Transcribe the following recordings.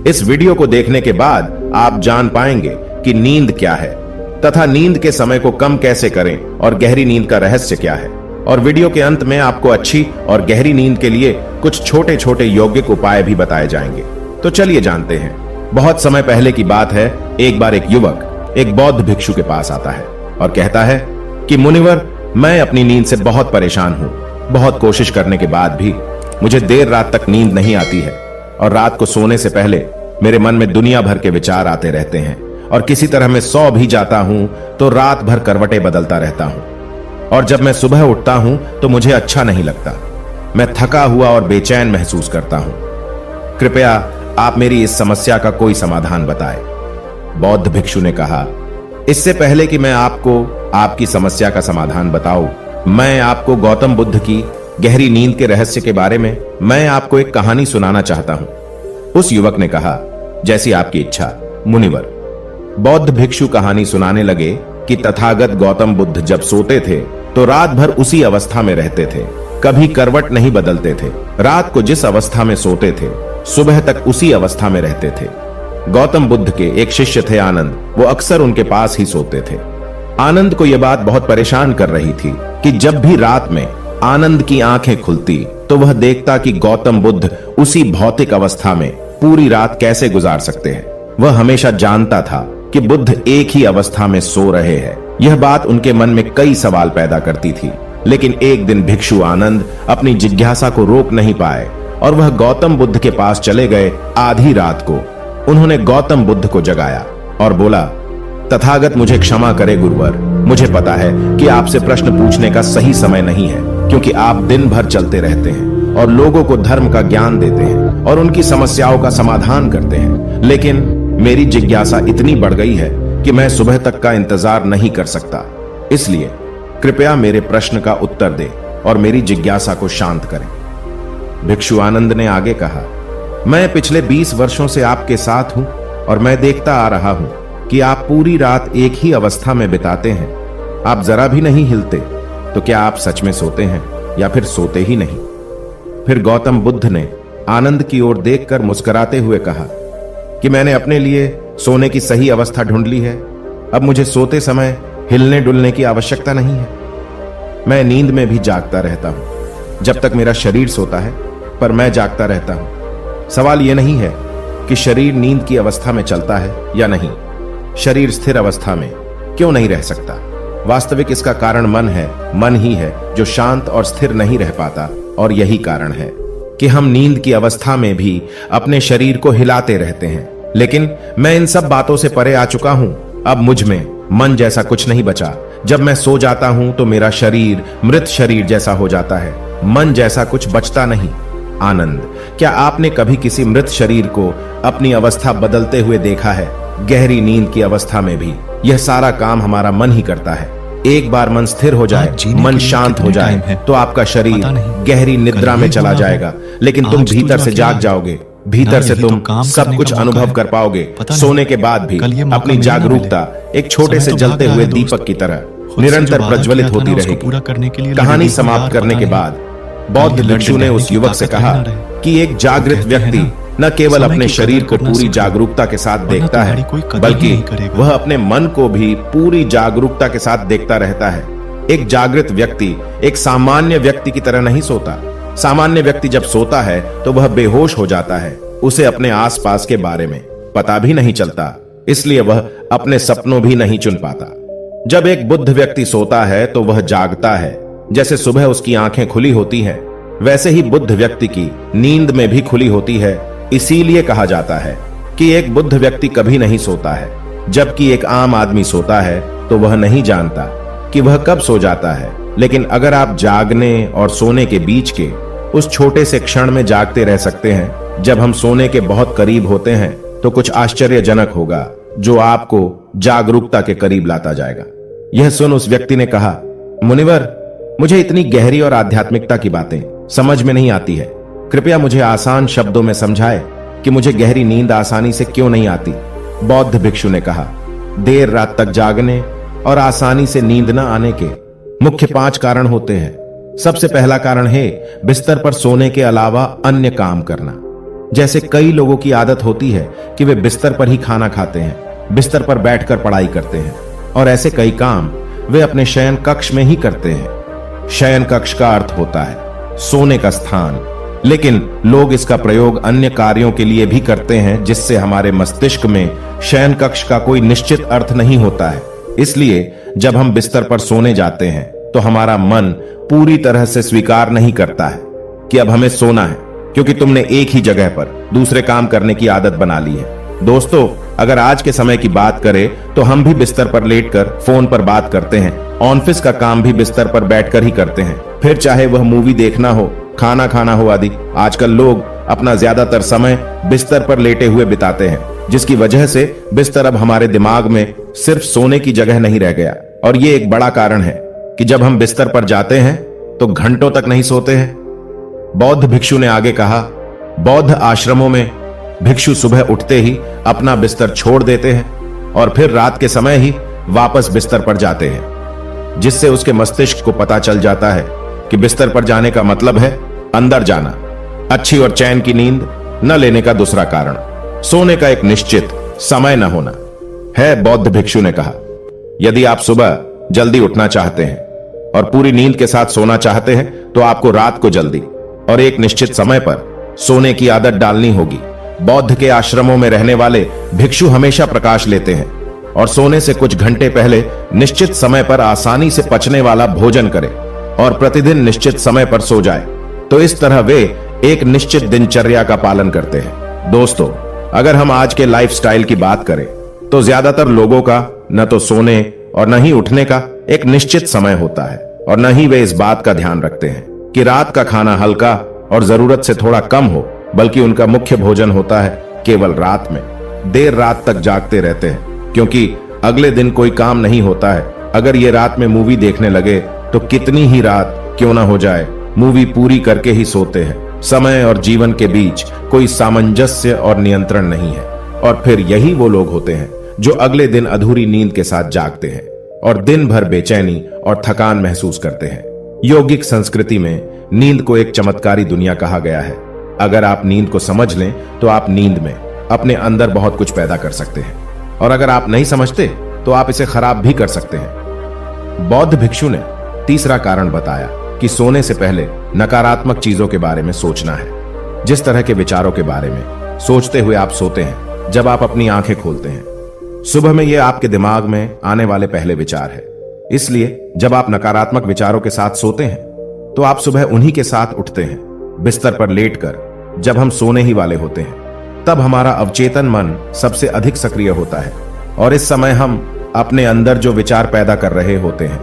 इस वीडियो को देखने के बाद आप जान पाएंगे कि नींद क्या है तथा नींद के समय को कम कैसे करें और गहरी नींद का रहस्य क्या है। और वीडियो के अंत में आपको अच्छी और गहरी नींद के लिए कुछ छोटे छोटे यौगिक उपाय भी बताए जाएंगे। तो चलिए जानते हैं। बहुत समय पहले की बात है, एक बार एक युवक एक बौद्ध भिक्षु के पास आता है और कहता है कि मुनिवर, मैं अपनी नींद से बहुत परेशान हूं। बहुत कोशिश करने के बाद भी मुझे देर रात तक नींद नहीं आती है और रात को सोने से पहले मेरे मन में दुनिया भर के विचार आते रहते हैं और किसी तरह मैं सो भी जाता हूं तो रात भर करवटें बदलता रहता हूं और जब मैं सुबह उठता हूं तो मुझे अच्छा नहीं लगता। मैं थका हुआ और बेचैन महसूस करता हूं। कृपया आप मेरी इस समस्या का कोई समाधान बताएं। बौद्ध भिक्षु ने कहा, इससे पहले कि मैं आपको आपकी समस्या का समाधान बताऊं, मैं आपको गौतम बुद्ध की गहरी नींद के रहस्य के बारे में मैं आपको एक कहानी सुनाना चाहता हूं। उस युवक ने कहा, जैसी आपकी इच्छा मुनिवर। बौद्ध भिक्षु कहानी सुनाने लगे कि तथागत गौतम बुद्ध जब सोते थे तो रात भर उसी अवस्था में रहते थे, कभी करवट नहीं बदलते थे। रात को जिस अवस्था में सोते थे सुबह तक उसी अवस्था में रहते थे। गौतम बुद्ध के एक शिष्य थे आनंद, वो अक्सर उनके पास ही सोते थे। आनंद को यह बात बहुत परेशान कर रही थी कि जब भी रात में आनंद की आंखें खुलती तो वह देखता कि गौतम बुद्ध उसी भौतिक अवस्था में पूरी रात कैसे गुजार सकते हैं। वह हमेशा जानता था कि बुद्ध एक ही अवस्था में सो रहे हैं। यह बात उनके मन में कई सवाल पैदा करती थी, लेकिन एक दिन भिक्षु आनंद अपनी जिज्ञासा को रोक नहीं पाए और वह गौतम बुद्ध के पास चले गए। आधी रात को उन्होंने गौतम बुद्ध को जगाया और बोला, तथागत मुझे क्षमा करे गुरुवर, मुझे पता है कि आपसे प्रश्न पूछने का सही समय नहीं है, क्योंकि आप दिन भर चलते रहते हैं और लोगों को धर्म का ज्ञान देते हैं और उनकी समस्याओं का समाधान करते हैं। लेकिन मेरी जिज्ञासा इतनी बढ़ गई है कि मैं सुबह तक का इंतजार नहीं कर सकता, इसलिए कृपया मेरे प्रश्न का उत्तर दे और मेरी जिज्ञासा को शांत करें। भिक्षु आनंद ने आगे कहा, मैं पिछले 20 वर्षों से आपके साथ हूं और मैं देखता आ रहा हूं कि आप पूरी रात एक ही अवस्था में बिताते हैं। आप जरा भी नहीं हिलते, तो क्या आप सच में सोते हैं या फिर सोते ही नहीं? फिर गौतम बुद्ध ने आनंद की ओर देखकर मुस्कुराते हुए कहा कि मैंने अपने लिए सोने की सही अवस्था ढूंढ ली है। अब मुझे सोते समय हिलने डुलने की आवश्यकता नहीं है। मैं नींद में भी जागता रहता हूं जब तक मेरा शरीर सोता है, पर मैं जागता रहता हूं। सवाल यह नहीं है कि शरीर नींद की अवस्था में चलता है या नहीं, शरीर स्थिर अवस्था में क्यों नहीं रह सकता? वास्तविक इसका कारण मन है। मन ही है जो शांत और स्थिर नहीं रह पाता और यही कारण है कि हम नींद की अवस्था में भी अपने शरीर को हिलाते रहते हैं। लेकिन मैं इन सब बातों से परे आ चुका हूं। अब मुझ में मन जैसा कुछ नहीं बचा। जब मैं सो जाता हूं तो मेरा शरीर मृत शरीर जैसा हो जाता है, मन जैसा कुछ बचता नहीं। आनंद, क्या आपने कभी किसी मृत शरीर को अपनी अवस्था बदलते हुए देखा है? गहरी नींद की अवस्था में भी यह सारा काम हमारा मन ही करता है। एक बार मन स्थिर हो जाए, मन शांत हो जाए, तो आपका शरीर गहरी निद्रा में चला जाएगा, लेकिन तुम भीतर से जाग जाओगे। भीतर से तुम सब कुछ अनुभव कर पाओगे। सोने के बाद भी अपनी जागरूकता एक छोटे से जलते हुए दीपक की तरह निरंतर प्रज्वलित होती रहेगी। कहानी समाप्त करने के बाद बौद्ध भिक्षु ने उस युवक से कहा कि एक जागृत व्यक्ति न केवल अपने शरीर को पूरी जागरूकता के साथ देखता है, बल्कि वह अपने मन को भी पूरी जागरूकता के साथ देखता रहता है। एक जागृत व्यक्ति एक सामान्य व्यक्ति की तरह नहीं सोता। सामान्य व्यक्ति जब सोता है तो वह बेहोश हो जाता है, उसे अपने आसपास के बारे में पता भी नहीं चलता, इसलिए वह अपने सपनों भी नहीं चुन पाता। जब एक बुद्ध व्यक्ति सोता है तो वह जागता है। जैसे सुबह उसकी आंखें खुली होती हैं, वैसे ही बुद्ध व्यक्ति की नींद में भी खुली होती है। इसीलिए कहा जाता है कि एक बुद्ध व्यक्ति कभी नहीं सोता है, जबकि एक आम आदमी सोता है तो वह नहीं जानता कि वह कब सो जाता है। लेकिन अगर आप जागने और सोने के बीच के उस छोटे से क्षण में जागते रह सकते हैं, जब हम सोने के बहुत करीब होते हैं, तो कुछ आश्चर्यजनक होगा जो आपको जागरूकता के करीब लाता जाएगा। यह सुन उस व्यक्ति ने कहा, मुनिवर, मुझे इतनी गहरी और आध्यात्मिकता की बातें समझ में नहीं आती है। कृपया मुझे आसान शब्दों में समझाए कि मुझे गहरी नींद आसानी से क्यों नहीं आती। बौद्ध भिक्षु ने कहा, देर रात तक जागने और आसानी से नींद न आने के मुख्य 5 कारण होते हैं। सबसे पहला कारण है बिस्तर पर सोने के अलावा अन्य काम करना। जैसे कई लोगों की आदत होती है कि वे बिस्तर पर ही खाना खाते हैं, बिस्तर पर बैठकर पढ़ाई करते हैं और ऐसे कई काम वे अपने शयन कक्ष में ही करते हैं। शयन कक्ष का अर्थ होता है सोने का स्थान, लेकिन लोग इसका प्रयोग अन्य कार्यों के लिए भी करते हैं, जिससे हमारे मस्तिष्क में शयन कक्ष का कोई निश्चित अर्थ नहीं होता है। इसलिए जब हम बिस्तर पर सोने जाते हैं तो हमारा मन पूरी तरह से स्वीकार नहीं करता है कि अब हमें सोना है, क्योंकि तुमने एक ही जगह पर दूसरे काम करने की आदत बना ली है। दोस्तों, अगर आज के समय की बात करें तो हम भी बिस्तर पर लेटकर फोन पर बात करते हैं, ऑफिस का काम भी बिस्तर पर बैठकर ही करते हैं, फिर चाहे वह मूवी देखना हो, खाना खाना हो आदि। आजकल लोग अपना ज्यादातर समय बिस्तर पर लेटे हुए बिताते हैं, जिसकी वजह से बिस्तर अब हमारे दिमाग में सिर्फ सोने की जगह नहीं रह गया। और ये एक बड़ा कारण है कि जब हम बिस्तर पर जाते हैं तो घंटों तक नहीं सोते हैं। बौद्ध भिक्षु ने आगे कहा, बौद्ध आश्रमों में भिक्षु सुबह उठते ही अपना बिस्तर छोड़ देते हैं और फिर रात के समय ही वापस बिस्तर पर जाते हैं, जिससे उसके मस्तिष्क को पता चल जाता है कि बिस्तर पर जाने का मतलब है अंदर जाना। अच्छी और चैन की नींद न लेने का दूसरा कारण सोने का एक निश्चित समय न होना है। बौद्ध भिक्षु ने कहा, यदि आप सुबह जल्दी उठना चाहते हैं और पूरी नींद के साथ सोना चाहते हैं तो आपको रात को जल्दी और एक निश्चित समय पर सोने की आदत डालनी होगी। बौद्ध के आश्रमों में रहने वाले भिक्षु हमेशा प्रकाश लेते हैं और सोने से कुछ घंटे पहले निश्चित समय पर आसानी से पचने वाला भोजन करें और प्रतिदिन निश्चित समय पर सो जाए। तो इस तरह वे एक निश्चित दिनचर्या का पालन करते हैं। दोस्तों, अगर हम आज के लाइफस्टाइल की बात करें तो ज्यादातर लोगों का न तो सोने और न ही उठने का एक निश्चित समय होता है और न ही वे इस बात का ध्यान रखते हैं कि रात का खाना हल्का और जरूरत से थोड़ा कम हो, बल्कि उनका मुख्य भोजन होता है केवल रात में। देर रात तक जागते रहते हैं क्योंकि अगले दिन कोई काम नहीं होता है। अगर ये रात में मूवी देखने लगे तो कितनी ही रात क्यों ना हो जाए, मूवी पूरी करके ही सोते हैं। समय और जीवन के बीच कोई सामंजस्य और नियंत्रण नहीं है। और फिर यही वो लोग होते हैं जो अगले दिन अधूरी नींद के साथ जागते हैं और दिन भर बेचैनी और थकान महसूस करते हैं। यौगिक संस्कृति में नींद को एक चमत्कारी दुनिया कहा गया है। अगर आप नींद को समझ लें तो आप नींद में अपने अंदर बहुत कुछ पैदा कर सकते हैं, और अगर आप नहीं समझते तो आप इसे खराब भी कर सकते हैं। बौद्ध भिक्षु ने तीसरा कारण बताया कि सोने से पहले नकारात्मक चीजों के बारे में सोचना है। जिस तरह के विचारों के बारे में सोचते हुए आप सोते हैं, जब आप अपनी आंखें खोलते हैं सुबह में, यह आपके दिमाग में आने वाले पहले विचार है। इसलिए जब आप नकारात्मक विचारों के साथ सोते हैं तो आप सुबह उन्हीं के साथ उठते हैं। बिस्तर पर लेटकर जब हम सोने ही वाले होते हैं तब हमारा अवचेतन मन सबसे अधिक सक्रिय होता है और इस समय हम अपने अंदर जो विचार पैदा कर रहे होते हैं,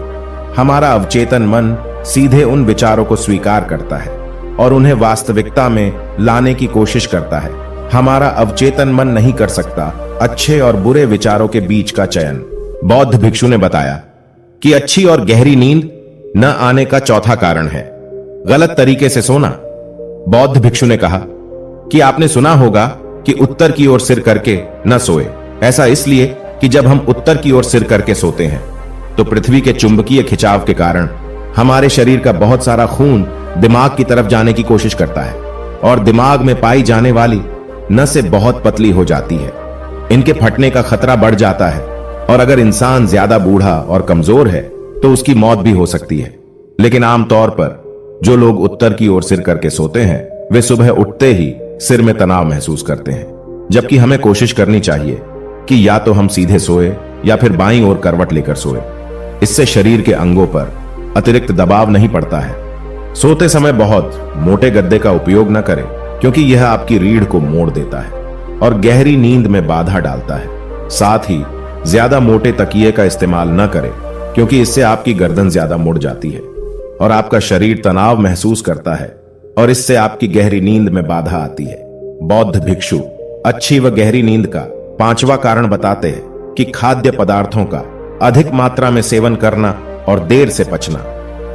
हमारा अवचेतन मन सीधे उन विचारों को स्वीकार करता है और उन्हें वास्तविकता में लाने की कोशिश करता है। हमारा अवचेतन मन नहीं कर सकता अच्छे और बुरे विचारों के बीच का चयन। बौद्ध भिक्षु ने बताया कि अच्छी और गहरी नींद न आने का चौथा कारण है गलत तरीके से सोना। बौद्ध भिक्षु ने कहा कि आपने सुना होगा कि उत्तर की ओर सिर करके न सोए। ऐसा इसलिए कि जब हम उत्तर की ओर सिर करके सोते हैं तो पृथ्वी के चुंबकीय खिंचाव के कारण हमारे शरीर का बहुत सारा खून दिमाग की तरफ जाने की कोशिश करता है और दिमाग में पाई जाने वाली नसें बहुत पतली हो जाती है। इनके फटने का खतरा बढ़ जाता है और अगर इंसान ज्यादा बूढ़ा और कमजोर है तो उसकी मौत भी हो सकती है। लेकिन आमतौर पर जो लोग उत्तर की ओर सिर करके सोते हैं वे सुबह उठते ही सिर में तनाव महसूस करते हैं, जबकि हमें कोशिश करनी चाहिए कि या तो हम सीधे सोए या फिर बाईं ओर करवट लेकर सोए। इससे शरीर के अंगों पर अतिरिक्त दबाव नहीं पड़ता है। सोते समय बहुत मोटे गद्दे का उपयोग न करें क्योंकि यह आपकी रीढ़ को मोड़ देता है और गहरी नींद में बाधा डालता है। साथ ही ज्यादा मोटे तकिए का इस्तेमाल न करें क्योंकि इससे आपकी गर्दन ज्यादा मुड़ जाती है और आपका शरीर तनाव महसूस करता है और इससे आपकी गहरी नींद में बाधा आती है। बौद्ध भिक्षु अच्छी व गहरी नींद का पांचवा कारण बताते हैं कि खाद्य पदार्थों का अधिक मात्रा में सेवन करना और देर से पचना।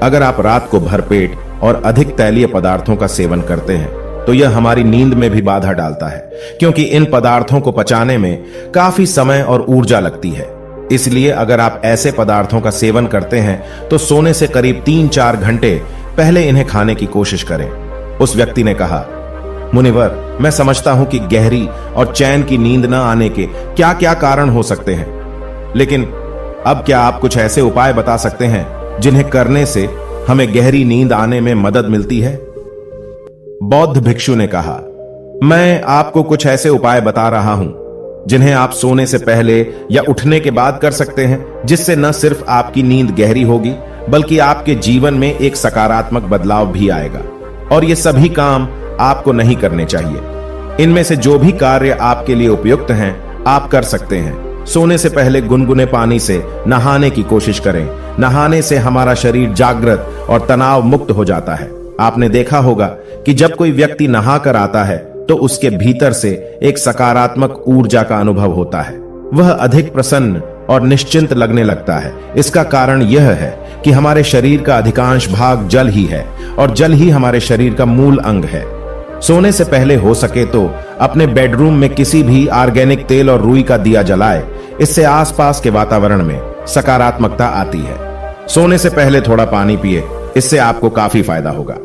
अगर आप रात को भरपेट और अधिक तैलीय पदार्थों का सेवन करते हैं तो यह हमारी नींद में भी बाधा डालता है क्योंकि इन पदार्थों को पचाने में काफी समय और ऊर्जा लगती है। इसलिए अगर आप ऐसे पदार्थों का सेवन करते हैं तो सोने से करीब 3-4 घंटे पहले इन्हें खाने की कोशिश करें। उस व्यक्ति ने कहा मुनिवर, मैं समझता हूं कि गहरी और चैन की नींद न आने के क्या क्या कारण हो सकते हैं, लेकिन अब क्या आप कुछ ऐसे उपाय बता सकते हैं जिन्हें करने से हमें गहरी नींद आने में मदद मिलती है? बौद्ध भिक्षु ने कहा, मैं आपको कुछ ऐसे उपाय बता रहा हूं जिन्हें आप सोने से पहले या उठने के बाद कर सकते हैं, जिससे न सिर्फ आपकी नींद गहरी होगी बल्कि आपके जीवन में एक सकारात्मक बदलाव भी आएगा। और ये सभी काम आपको नहीं करने चाहिए। इनमें से जो भी कार्य आपके लिए उपयुक्त हैं आप कर सकते हैं। सोने से पहले गुनगुने पानी से नहाने की कोशिश करें। नहाने से हमारा शरीर जागृत और तनाव मुक्त हो जाता है। आपने देखा होगा कि जब कोई व्यक्ति नहा कर आता है तो उसके भीतर से एक सकारात्मक ऊर्जा का अनुभव होता है। वह अधिक प्रसन्न और निश्चिंत लगने लगता है। इसका कारण यह है कि हमारे शरीर का अधिकांश भाग जल ही है और जल ही हमारे शरीर का मूल अंग है। सोने से पहले हो सके तो अपने बेडरूम में किसी भी ऑर्गेनिक तेल और रुई का दिया जलाए। इससे आसपास के वातावरण में सकारात्मकता आती है। सोने से पहले थोड़ा पानी पिए, इससे आपको काफी फायदा होगा।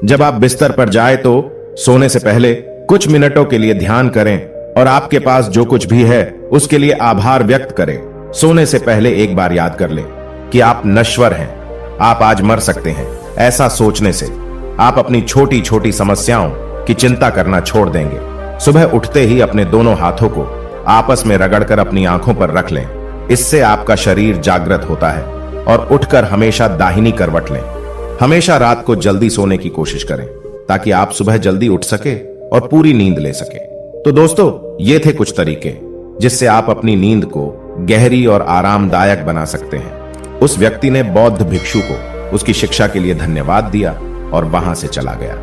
जब आप बिस्तर पर जाए तो सोने से पहले कुछ मिनटों के लिए ध्यान करें और आपके पास जो कुछ भी है उसके लिए आभार व्यक्त करें। सोने से पहले एक बार याद कर लें कि आप नश्वर हैं, आप आज मर सकते हैं। ऐसा सोचने से आप अपनी छोटी छोटी समस्याओं की चिंता करना छोड़ देंगे। सुबह उठते ही अपने दोनों हाथों को आपस में रगड़कर अपनी आंखों पर रख लें। इससे आपका शरीर जागृत होता है। और उठकर हमेशा दाहिनी करवट लें। हमेशा रात को जल्दी सोने की कोशिश करें ताकि आप सुबह जल्दी उठ सके और पूरी नींद ले सके। तो दोस्तों, ये थे कुछ तरीके जिससे आप अपनी नींद को गहरी और आरामदायक बना सकते हैं। उस व्यक्ति ने बौद्ध भिक्षु को उसकी शिक्षा के लिए धन्यवाद दिया और वहां से चला गया।